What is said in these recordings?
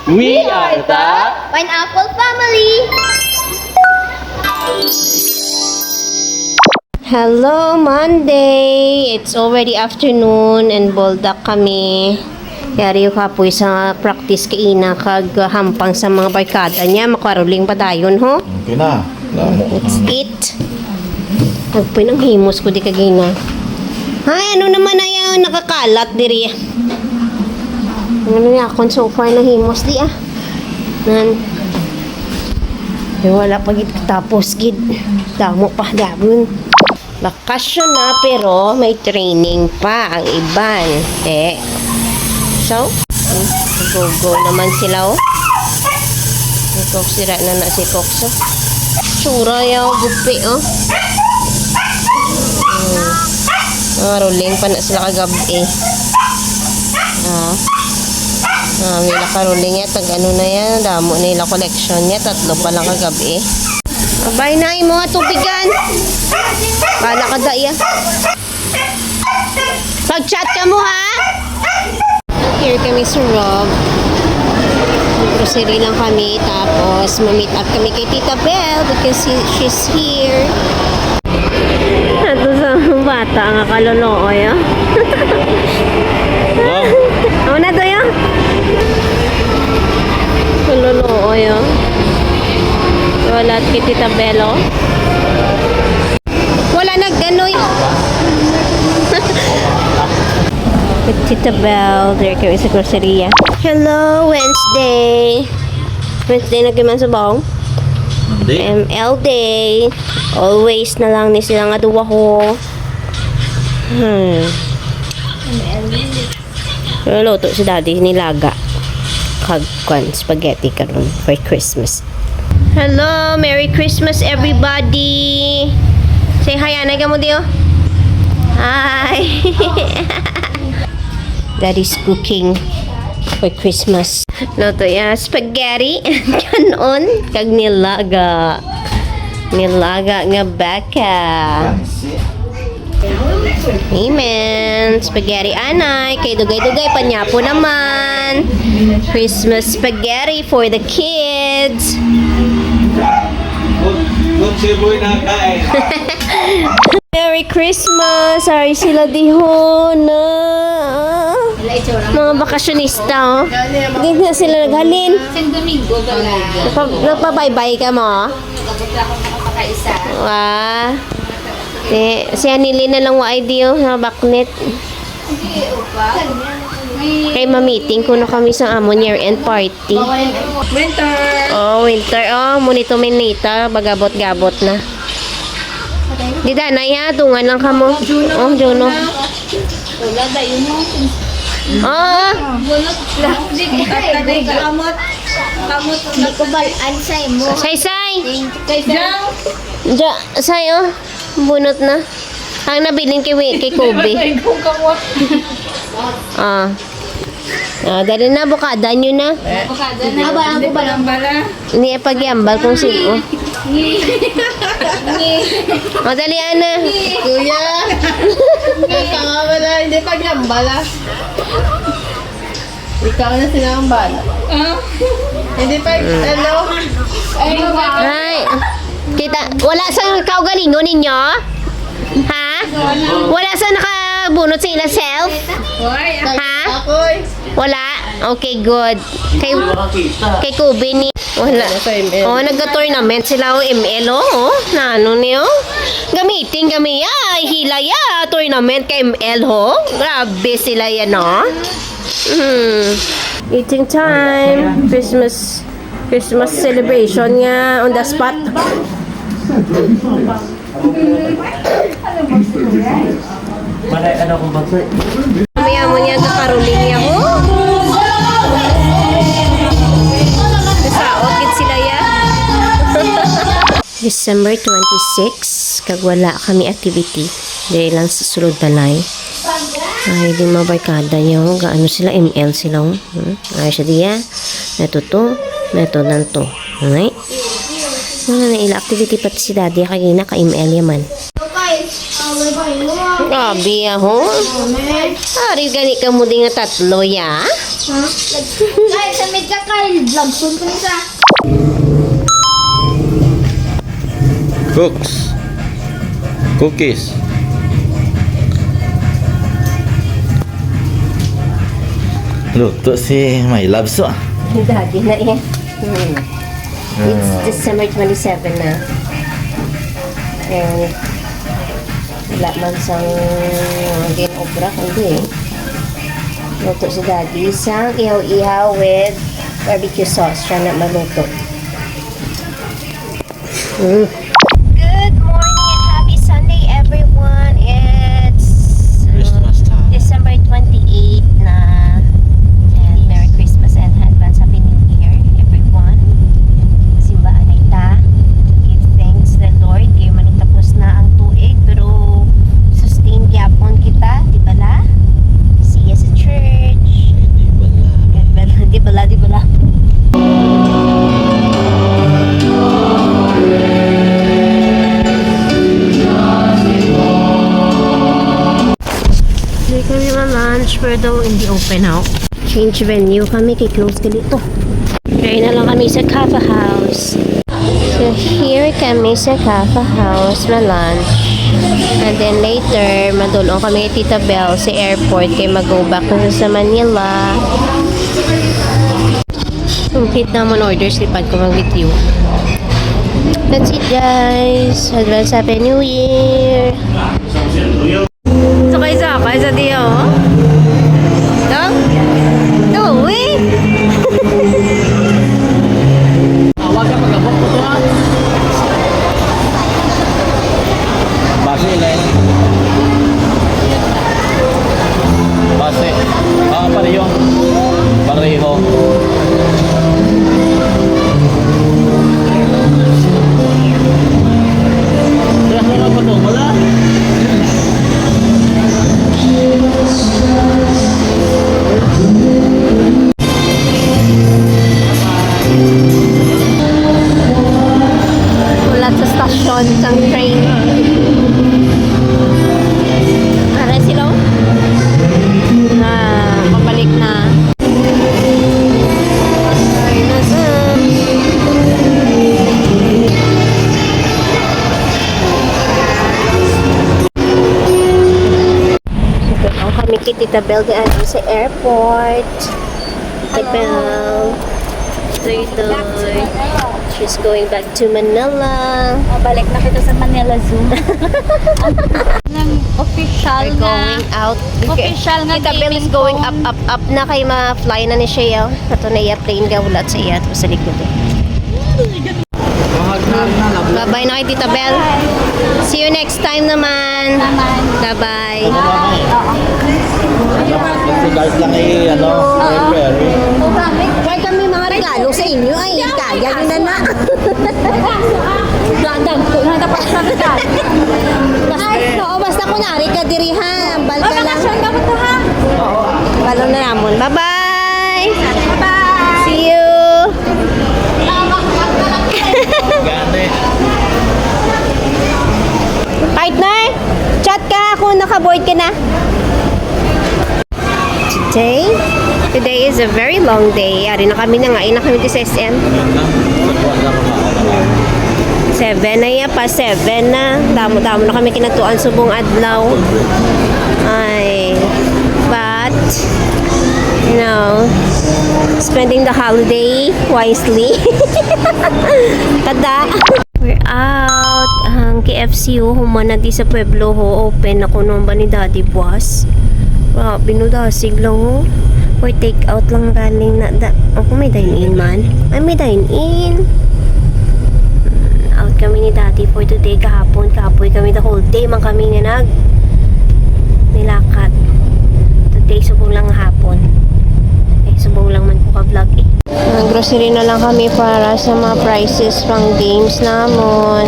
We are the Pineapple Family! Hello, Monday! It's already afternoon and boldak kami. Yari yung kapoy sa practice kaina kag hampang sa mga barkada niya. Makaruling pa dayon, ho? Okay na. Let's eat. Nagpoy ng himos ko di kagina. Ay, ano naman na yung nakakalat diri? Ano niya akong so far na himos di Nan. Eh, wala pa gid tapos gid. Damo pa dabon. Bakasyon na pero may training pa ang iban. So, go naman sila Ito sira na si Kokso. Tsura yaw gupi rolling pa na sila kagabi may nakaruling niya tag ano na yan damo nila collection niya 3 pa lang kagabi abay na yung mga tubigan kala ka daya pag-chat ka mo ha here kami sa Rob grocery lang kami tapos ma-meet up kami kay Tita Belle because she's here. Ito sa bata nga kalolooy Ano na to yun? Kalolooy wala kay Tita Belle wala nag-ano with Tita Belle there kami sa groceria. Hello Wednesday na gaman sa bawang ML Day. Always na lang ni sila nga duwa ko. Luto si daddy nilaga. Kagkwan spaghetti karon for Christmas. Hello, Merry Christmas everybody. Say hi anay ka mo diyo. Hi. Daddy's cooking for Christmas. Luto ya spaghetti kanon kag nilaga nga baka. Amen. Spaghetti anay kay dugay-dugay panyapo naman. Christmas spaghetti for the kids. Good siboy na kain. Merry Christmas! Sorry sila dihon mga bakasyonista Hindi na sila naghalin. Nagpa-bye-bye ka mo? Si Anili na lang wa idea na baknet. Kay ma-meeting ko na kami sa amon year-end party. Winter. Munito minita. Bagabot-gabot na. Di da na ya, tungan lang ka mo. Juno. Wala da yun mo. Bunot lang. Kamot. Hindi ko balaan sa'yo mo. Say. Jang. Say bunot na. Ang nabilin kay Kobe. Dali na, bukada nyo na. Abalang ko balang. Hindi pagyambal kung sino. Dali na. Kuya. Tanga wala, hindi pagyambala. Ikaw na sinambala. Hindi pa, Ay. Kita, wala sa kaugalingon ninyo? Ha? Wala sa nakabunot sa ila self? Ha? Wala? Okay, good. Kay Kobe ni wala. Nagka-tournament sila ML na ano niyo? Gamitin kami hilaya tournament kay ML Grabe sila yan Eating time. Christmas celebration nga on the spot. Maya mo niya kakaruling niya Kasaot sila ya. December 26 kag wala kami activity dahil lang sa sulod balay. Ay di mabarkada niyo gaano sila ML sila ay siya diya neto nanto ay wala na ila activity pati si daddy kagina ka ML yaman. Grabe Ari gani ka mo din nga 3 ya. Ha? Kyle, sa med ka, Kyle. Vlogson ko nisa. Cookies. Luto si My Loves ah. Daddy na yan. It's December 27 na. And wala man sang ginobra kundi luto si Daddy. Isang ihaw-ihaw with barbecue sauce. Siya na maluto. Good morning and happy Sunday everyone. It's Christmas time. December 28 na. And Merry Christmas and advance Happy New Year everyone. Simbahan na ita. Give thanks the Lord. Kaya man tapos na ang tuig pero sustain gyapon kita, di ba la? See you sa church. Di ba la? Di ba la? Hindi kami ma-lunch pero daw hindi open out. Change venue kami, kay-close ka dito. Kaya na lang kami sa Kaffa House. So here kami sa Kaffa House ma-lunch. And then later, madulong kami kay Tita Belle sa airport kay mag-go back na sa Manila. Complete naman orders, lipad ko mag-video. That's it guys. Advance Happy New Year! Sakay sa diyo. Ito? Ito, eh! Awag ka pag-abot ko to ha. Base ilan. Base. Pareho. Pareho. Terus mo pa to, wala? Wala sa stasyon, sang train. Para sila na pabalik na. Ay, nasa. So, kami kay Tita Belle daan sa airport. Tita Belle. Toy. She's going back to Manila. Balik na kita sa Manila Zoo. Ng official We're going out. Official nga Tita Belle is gaming going phone. up na kay ma-fly na ni siya. Ito na iya plane ka ulat sa iya. Tapos sa likod eh. Bye-bye na kay Tita Belle. See you next time naman. Bye-bye. Guys lang ferry. Kaya kami mga regalo sa inyo ay kaya nyo na na. Dadam ko na tapos sa bitan. Basta kunwari ka diri ha. Bal ka lang. Bakasyon ka mo to ha? Balon na namon. Bye-bye. Bye! See you. Gane. Partner, chat ka kung naka-board ka na. Today is a very long day. Ari na kami na nga. Na kami sa SM. 7 na yan pa. 7 na. Damo-damo na kami kinatuan subong adlaw. Ay. But, you know, spending the holiday wisely. Tada. We're out. Ang KFC humana di sa Pueblo ho. Open ako nung ba ni Daddy Boss. Grabe no, dasig lang ho. For take out lang galing na. Ako may dine-in man. Ay, may dine-in. Out kami ni Daddy for today. Kahapon kami the whole day. Man kami nga nilakat. Today, subong lang hapon. Subong lang man ko ka-vlog eh. Grocery na lang kami para sa mga prices pang games namon.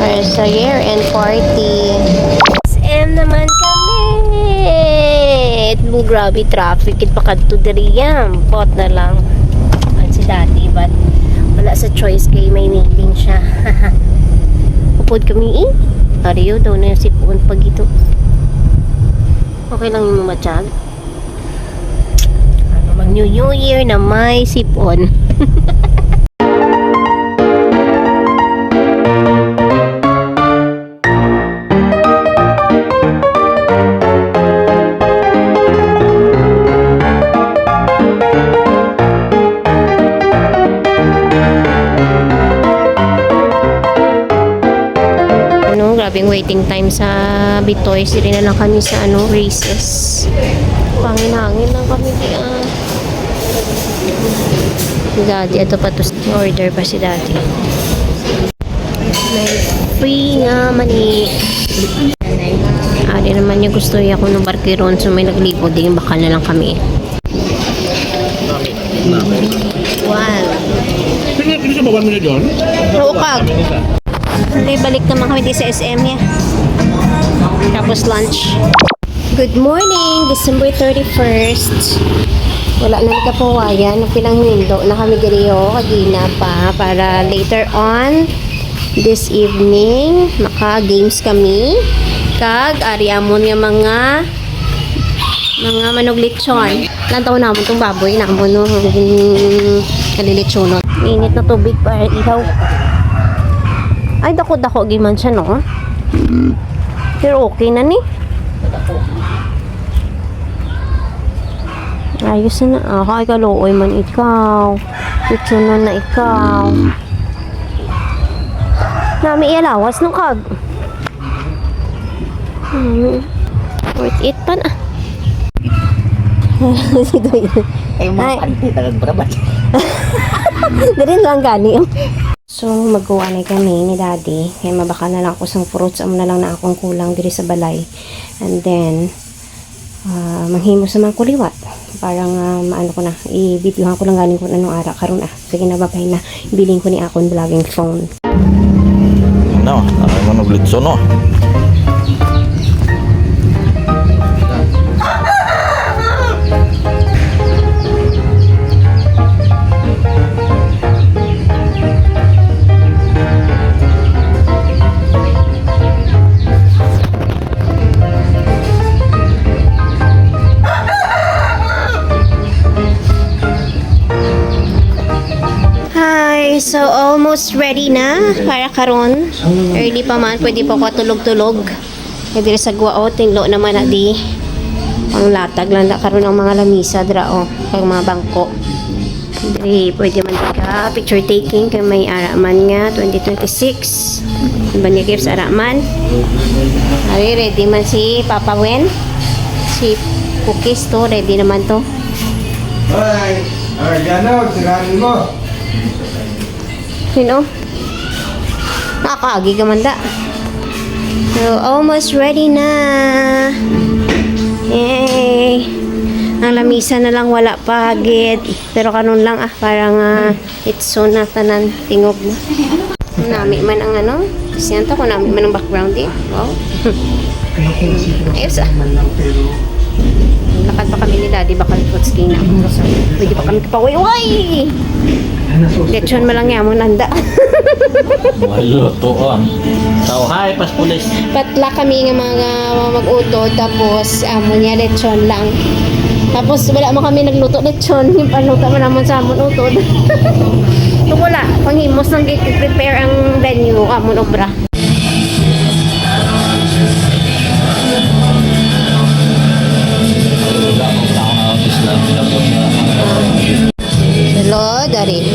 Para sa year-end party. SM naman kami. Grabe traffic. Ipakadto diri yan. Bot na lang. Si Daddy. But wala sa choice kay may meeting siya. Upod kami eh. Ariyo daw na yung sipon pag ito. Okay lang yung matiyag. Ano? New Year na may sipon. Grabing waiting time sa Bitoy. Siri na lang kami sa races. Pangin-hangin lang kami diyan. Si Daddy, ito pa to. Order pa si Daddy. May free nga mani. Di naman niya gusto niya kung nung barkiron. So may naglipo din. Baka na lang kami. Wow. Hindi sa baba mo na doon? Rukag. Hindi, balik naman kami di sa SM niya. Tapos lunch. Good morning! December 31st. Wala na nagkapawayan. Pilang window na kami diriyo. Kagina pa. Para later on this evening, maka-games kami. Kag, ariamon nga mga manog lechon. Lantaw naman itong baboy. Nakamon no. Kalilechonot. Init na tubig para ihaw. Ay, dako-dako giman siya, no? Pero okay na ni. Ayos na. Ay, kalooy man ikaw. Lechon na ikaw. Nami ialawas nung kag. Worth it pa na. Ay, mga kanti talagang brabat. Darin lang gani. So, magawa na kami ni Daddy. Kaya mabaka na lang ako sang fruits. Amo na lang na akong kulang diri sa balay. And then, manghimo sa mga kuliwat. Parang, maano ko na, i-videohan ko lang galing ko anong ara. Karoon sige na, babay na. Biling ko ni akong vlogging phone. No, ay mo naglitso, no? So, almost ready na para karon. Early pa man, pwede pa ko tulog-tulog. Kaya sa guwao, tinglo naman na di. Ang latag lang na karon ang mga lamisa, drao. Kag mga bangko. Di, pwede man ka picture taking kay may araman nga, 2026. Iba niya gives araman. Ari, ready man si Papa Wen. Si Cookies to, ready naman to. Ay, Gano, sirahin mo. Sino? Nakakaagi ka man da. So, almost ready na. Yay! Ang lamisa na lang wala pa hagit. Pero kanon lang parang it's soon na tanan tingog na. Nami man ang siyento ko nami man ang background eh. Wow. Ayos lakad pa kami ni Daddy bakal fruits kina. So, pwede pa kami kapaway-way! Lechon malang yamon nanda. Maluto, So, hi, paspulis. Patla kami nga mga mag-uto tapos amo niya lechon lang. Tapos wala mo kami nagluto lechon, yung panuta mo naman sa amon utod. So wala, panghimos nang i-prepare ang venue amon obra. Hello, dari.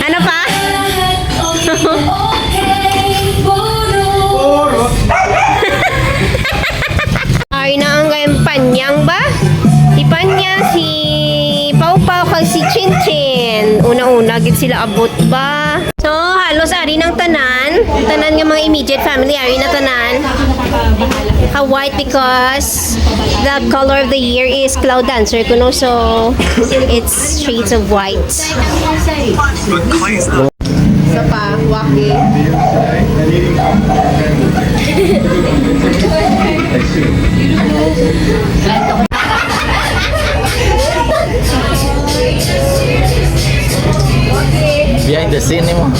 Ano pa? Ay na ang panyang ba? Si Panya, si Pau Pau, kag si Chin Chin. Una-una, gid sila abot ba? So, halos ari ng tanan. Tanan nga mga immediate family, ari na tanan. White because the color of the year is cloud dancer kuno, so it's shades of white. Isa pa, waki. sini mo.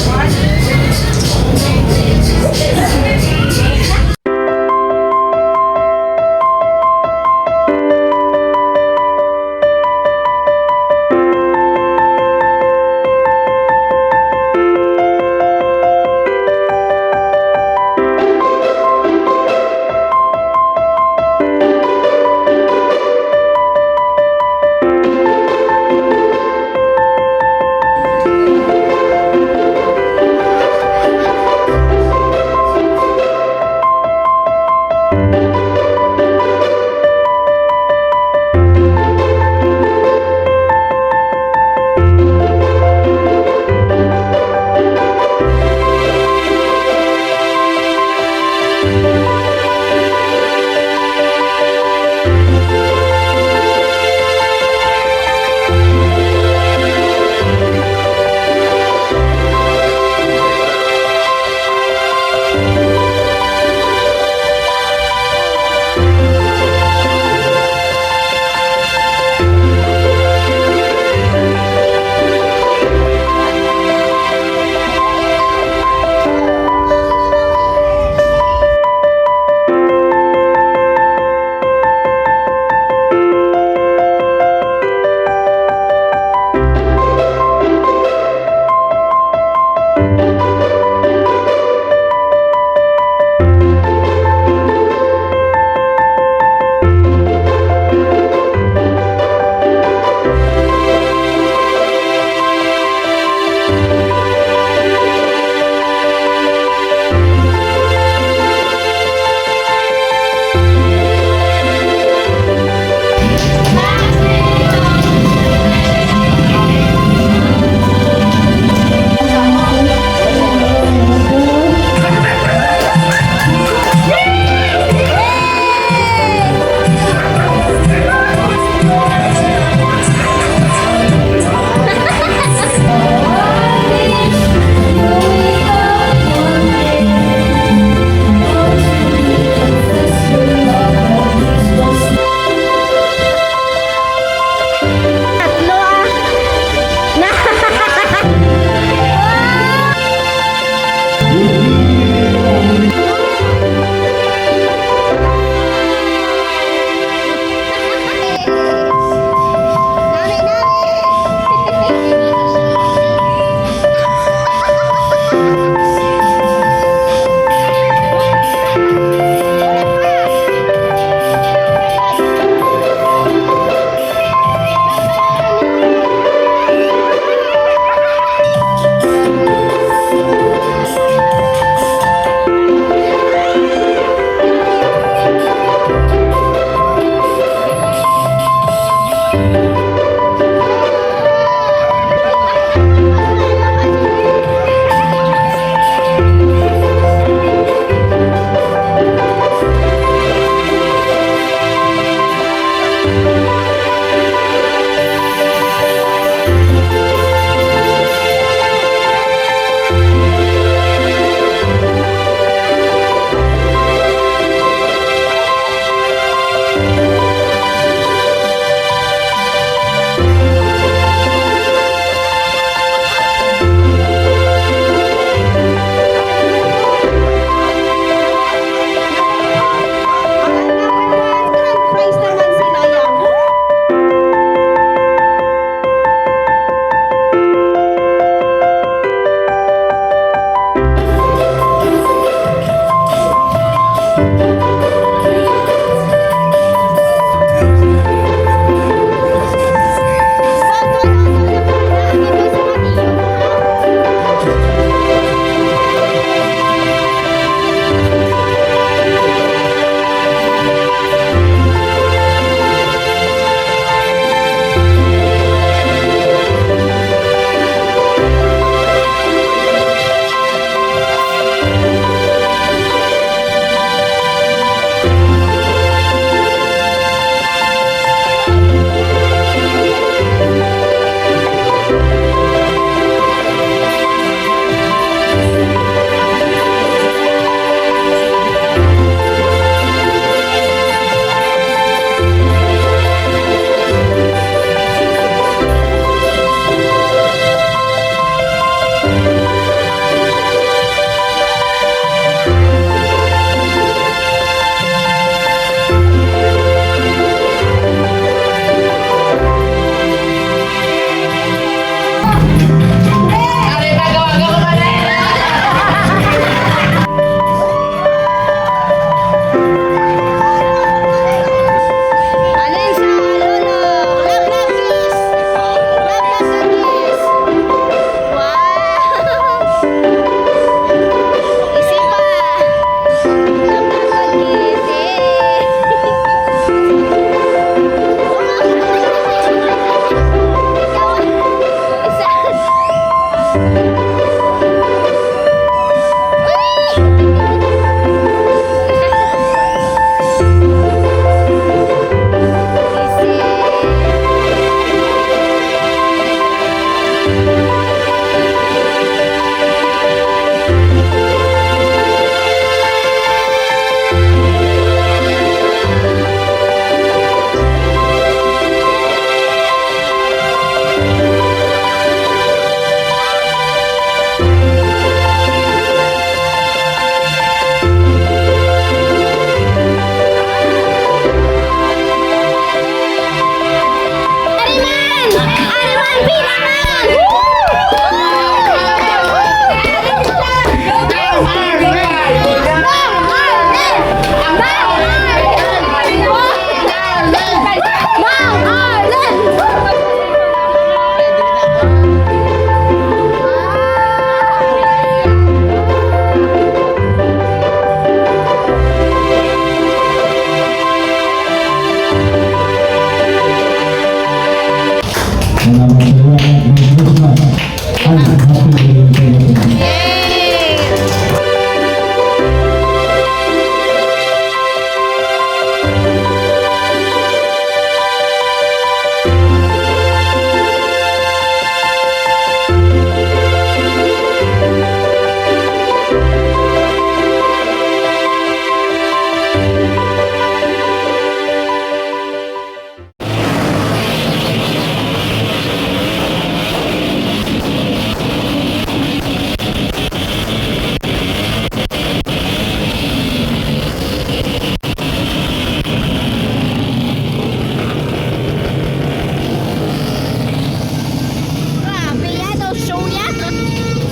Grabe yan, oh, show yan.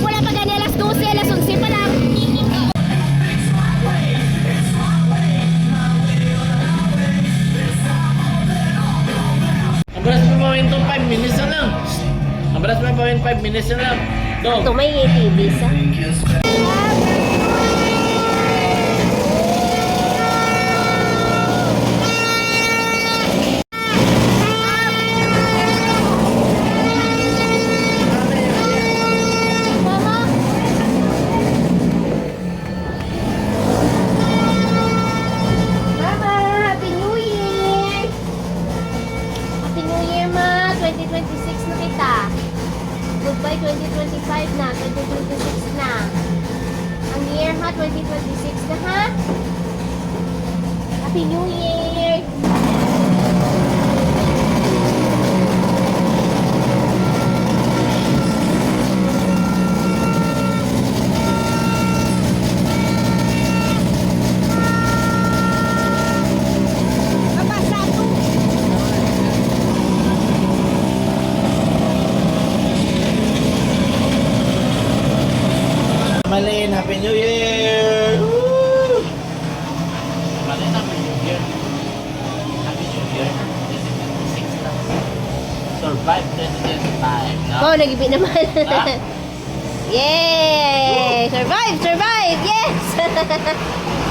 Wala pa gani alas 12, alas 11 pa lang. Ang beras mo pawin to 5 minutes na lang. Ang beras mo pawin 5 minutes na lang. Ito Go. may TV sa. Mama, Happy New Year! Happy New Year, Ma! 2026 na kita. Goodbye 2025 na, 2026 na. Ang year ha, 2026 na ha. Happy New Year! Malin, Happy New Year! Woo! Malin, Happy New Year. Happy New Year. 2026 na. Survive 2025. No? Oh, nag-ibig naman. Ah. Yay! Survive! Survive! Yes!